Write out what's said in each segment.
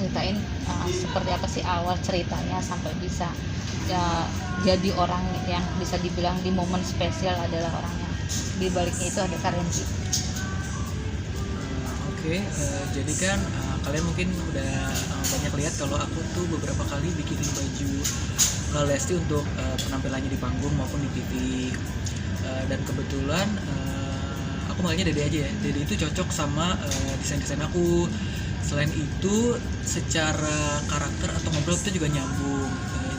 ceritain seperti apa sih awal ceritanya sampai bisa ya, jadi orang yang bisa dibilang di momen spesial adalah orang yang di baliknya itu ada Karenzi. Oke, jadi kan kalian mungkin udah banyak lihat kalau aku tuh beberapa kali bikinin baju Lesti untuk penampilannya di panggung maupun di TV. Dan kebetulan aku manggilnya Dede aja ya. Dede itu cocok sama desain-desain aku. Selain itu secara karakter atau ngobrol itu juga nyambung.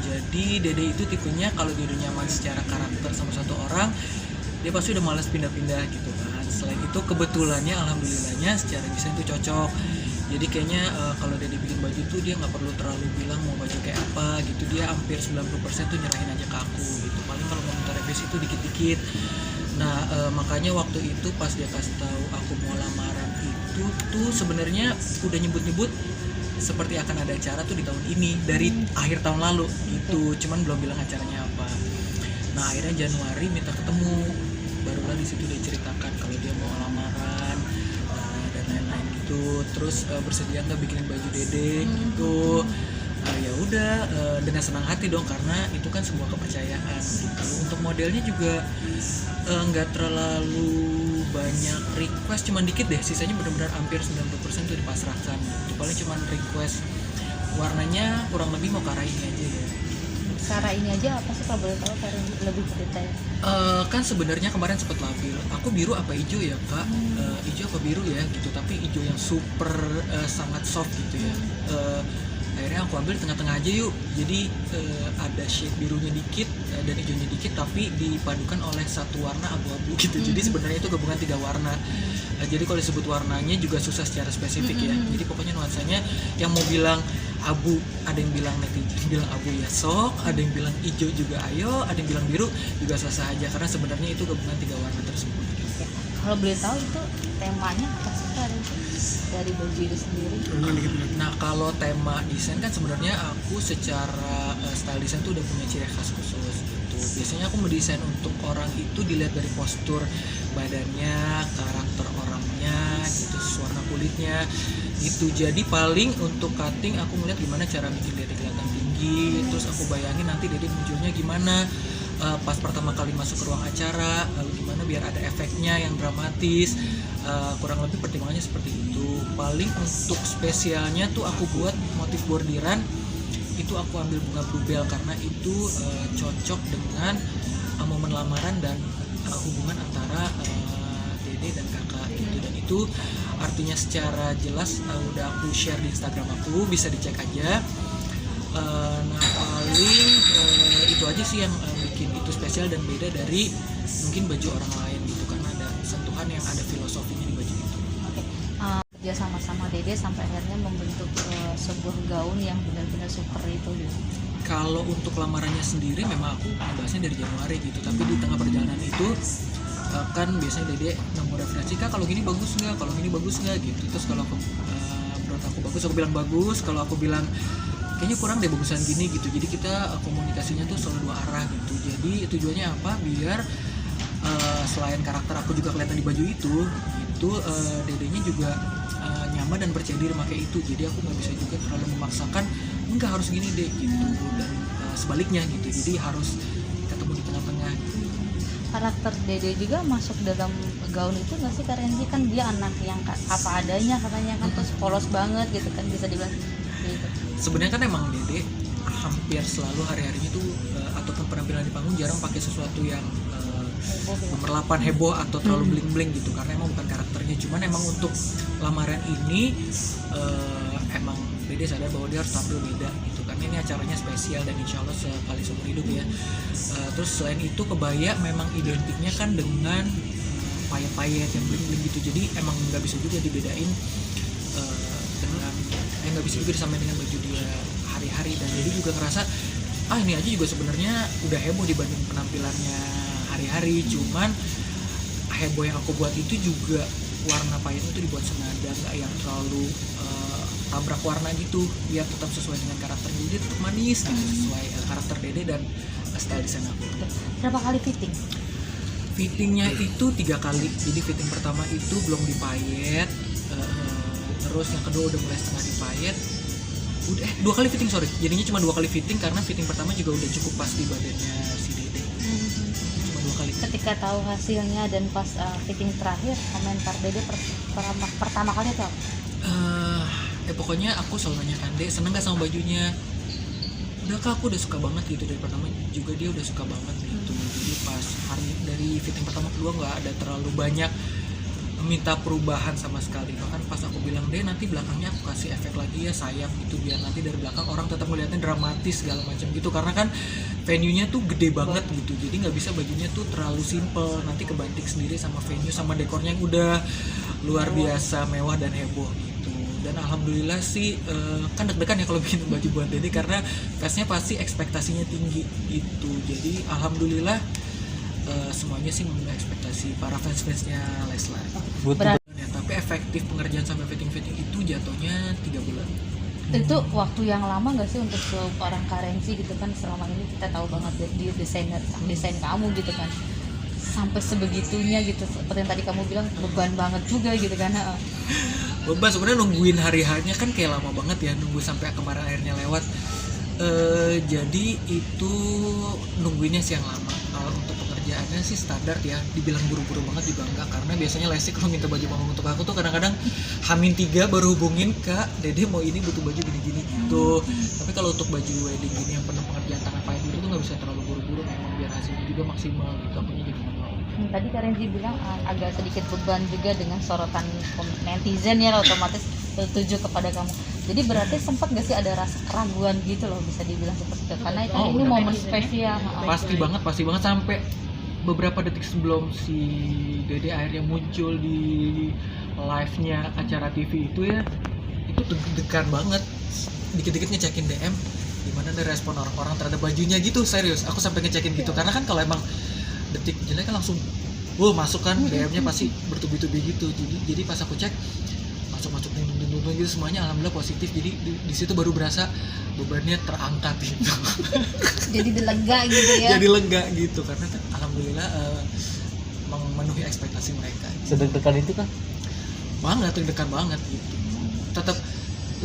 Jadi Dede itu tipenya kalau dia udah nyaman secara karakter sama satu orang, dia pasti udah malas pindah-pindah gitu kan. Selain itu kebetulannya alhamdulillahnya secara desain itu cocok. Jadi kayaknya kalau Dede bikin baju tuh dia nggak perlu terlalu bilang mau baju kayak apa gitu. Dia hampir 90% tuh nyerahin aja ke aku gitu. Paling kalau mau minta revisi itu dikit-dikit. Nah makanya waktu itu pas dia kasih tahu aku mau lamaran itu tuh sebenarnya udah nyebut-nyebut seperti akan ada acara tuh di tahun ini dari akhir tahun lalu gitu. Cuman belum bilang acaranya apa. Nah akhirnya Januari minta ketemu, barulah di situ dia ceritakan kalau dia mau lamaran dan lain-lain gitu. Terus bersedia nggak bikinin baju Dede gitu. Ya udah dengan senang hati dong karena itu kan sebuah kepercayaan gitu. Untuk modelnya juga nggak terlalu banyak request, cuman dikit deh, sisanya benar-benar hampir 90% tuh dipasrahkan gitu. Paling cuman request warnanya kurang lebih mau ke arah ini aja ya. Cara ini aja apa sih kalau boleh tahu Karenzi lebih detail? Kan sebenarnya kemarin sempat labil, aku biru apa hijau ya kak, hijau apa biru ya gitu, tapi hijau yang super sangat soft gitu ya. Akhirnya aku ambil tengah-tengah aja yuk, jadi ada shade birunya dikit dan hijaunya dikit tapi dipadukan oleh satu warna abu-abu gitu. Jadi sebenarnya itu gabungan 3 warna. Jadi kalau disebut warnanya juga susah secara spesifik ya. Jadi pokoknya nuansanya yang mau bilang abu, ada yang bilang netizen bilang abu ya sok, ada yang bilang hijau juga ayo, ada yang bilang biru juga sah-sah aja karena sebenarnya itu gabungan 3 warna tersebut. Ya. Kalau boleh tahu itu temanya apa sih Karenzi dari baju itu sendiri? Nah kalau tema desain kan sebenarnya aku secara style desain tuh udah punya ciri khas khusus gitu. Biasanya aku mendesain untuk orang itu dilihat dari postur badannya, karakter orangnya gitu, warna kulitnya gitu. Jadi paling untuk cutting aku ngeliat gimana cara bikin Dede kelihatan tinggi, terus aku bayangin nanti Dede munculnya gimana pas pertama kali masuk ke ruang acara, lalu gimana biar ada efeknya yang dramatis. Kurang lebih pertimbangannya seperti itu. Paling untuk spesialnya tuh aku buat motif bordiran itu aku ambil bunga bluebell karena itu cocok dengan momen lamaran dan hubungan antara Dede dan kakak gitu. Dan itu artinya secara jelas udah aku share di Instagram aku, bisa dicek aja. Nah paling itu aja sih yang bikin itu spesial dan beda dari mungkin baju orang lain gitu, karena ada sentuhan yang ada filosofinya di baju itu. Oke. Kerja sama-sama Dede sampai akhirnya membentuk sebuah gaun yang benar-benar super itu gitu. Kalau untuk lamarannya sendiri memang aku membahasnya dari Januari gitu, tapi di tengah perjalanan itu kan biasanya Dede nemu referensi, kak kalau gini bagus nggak, kalau gini bagus nggak gitu. Terus kalau menurut aku bagus, aku bilang bagus. Kalau aku bilang kayaknya kurang deh bagusan gini gitu. Jadi kita komunikasinya tuh selalu 2 arah gitu. Jadi tujuannya apa? Biar selain karakter aku juga kelihatan di baju itu Dedenya juga nyaman dan percaya diri pakai itu. Jadi aku nggak bisa juga terlalu memaksakan enggak harus gini deh gitu, dan sebaliknya gitu. Jadi harus ketemu di tengah-tengah gitu. Karakter Dede juga masuk dalam gaun itu nggak sih Karenzi? Kan dia anak yang apa adanya katanya kan, terus polos banget gitu kan, bisa dibilang gitu. Sebenarnya kan emang Dede hampir selalu hari-harinya tuh ataupun penampilan di panggung jarang pakai sesuatu yang nomor 8 heboh atau terlalu bling-bling gitu, karena emang bukan karakternya. Cuman emang untuk lamaran ini emang Dede sadar bahwa dia harus tampil beda gitu, karena ini acaranya spesial dan insya Allah sekali seumur hidup ya. Terus selain itu kebaya memang identiknya kan dengan payet-payet yang bling-bling gitu, jadi emang nggak bisa juga dibedain dengan nggak bisa juga disamain dengan baju dia hari-hari. Dan jadi juga ngerasa ini aja juga sebenarnya udah heboh dibanding penampilannya hari-hari. Cuman heboh yang aku buat itu juga warna payetnya itu dibuat senada, nggak yang terlalu tabrak warna gitu, biar tetap sesuai dengan karakternya. Jadi tetap manis gitu, sesuai karakter Dede dan style desain aku. Berapa kali fitting? Fittingnya itu 3 kali. Jadi fitting pertama itu belum dipayet, terus yang kedua udah mulai setengah dipayet, udah 2 kali fitting, sorry, jadinya cuma 2 kali fitting karena fitting pertama juga udah cukup pas di badannya si Dede. Cuma 2 kali. Ketika tahu hasilnya dan pas fitting terakhir, komentar Dede pertama kali itu apa? Pokoknya aku selalu nanyakan, Dek seneng gak sama bajunya? Udah Kak, aku udah suka banget gitu. Dari pertama juga dia udah suka banget gitu. Jadi pas hari dari fitting pertama kedua nggak ada terlalu banyak minta perubahan sama sekali. Bahkan pas aku bilang, Dek nanti belakangnya aku kasih efek lagi ya sayap gitu, biar nanti dari belakang orang tetap melihatnya dramatis segala macam gitu. Karena kan venue-nya tuh gede banget gitu, jadi nggak bisa bajunya tuh terlalu simple, nanti kebanting sendiri sama venue sama dekornya yang udah luar biasa mewah dan heboh gitu. Dan alhamdulillah sih kan deg-degan ya kalau bikin baju buat Dede karena fansnya pasti ekspektasinya tinggi gitu. Jadi alhamdulillah semuanya sih memenuhi ekspektasi para fans-fansnya Leslar. Berarti Ya, tapi efektif pengerjaan sampai fitting-fitting itu jatuhnya 3 bulan. itu waktu yang lama nggak sih untuk seorang Karenzi gitu kan? Selama ini kita tahu banget dia desain kamu gitu kan, sampai sebegitunya gitu, seperti yang tadi kamu bilang beban banget juga gitu kan. Beban sebenarnya, nungguin hari harinya kan kayak lama banget ya, nunggu sampai kemarin akhirnya lewat. Jadi itu nungguinnya sih yang lama. Kalau untuk pekerjaannya sih standar ya, dibilang buru-buru banget juga enggak, karena biasanya Lesti kalau minta baju mama untuk aku tuh kadang-kadang H-3 baru hubungin, Kak Dede mau ini butuh baju gini-gini gitu. Tapi kalau untuk baju wedding gini yang penuh pengerjaan tangan pahit itu nggak bisa terlalu buru-buru, memang biar hasilnya juga maksimal gitu, akunya jadi manual. Tadi Karenzi bilang agak sedikit beban juga dengan sorotan netizen ya, otomatis tertuju kepada kamu. Jadi berarti sempat gak sih ada rasa keraguan gitu loh, bisa dibilang seperti itu, karena itu ini udah. momen spesial. Pasti banget sampai beberapa detik sebelum si Dede akhirnya muncul di live-nya acara TV itu ya, itu deg-degan banget, dikit-dikit ngecekin DM gimana deh respon orang-orang terhadap bajunya gitu. Serius aku sampai ngecekin gitu, karena kan kalau emang detik jelek kan langsung masuk kan DM-nya pasti bertubi-tubi gitu. Jadi pas aku cek masuk nuntung gitu semuanya alhamdulillah positif. Jadi di situ baru berasa bebannya terangkat gitu. Jadi lega gitu ya. Jadi lega gitu karena kan alhamdulillah memenuhi ekspektasi mereka. Sedek-dekan itu kan? Banget, deg-degan banget gitu. Tetap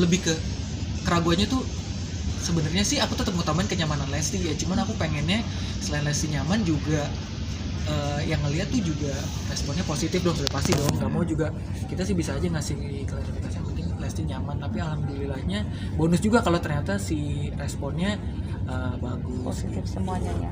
lebih ke keraguannya tuh sebenarnya sih aku tetap ngutamain kenyamanan Lesti ya. Cuman aku pengennya selain Lesti nyaman juga yang ngeliat tuh juga responnya positif dong, sudah pasti dong. Nggak mau juga kita sih bisa aja ngasih klarifikasi yang penting Lesti nyaman, tapi alhamdulillahnya bonus juga kalau ternyata si responnya bagus Positif semuanya ya.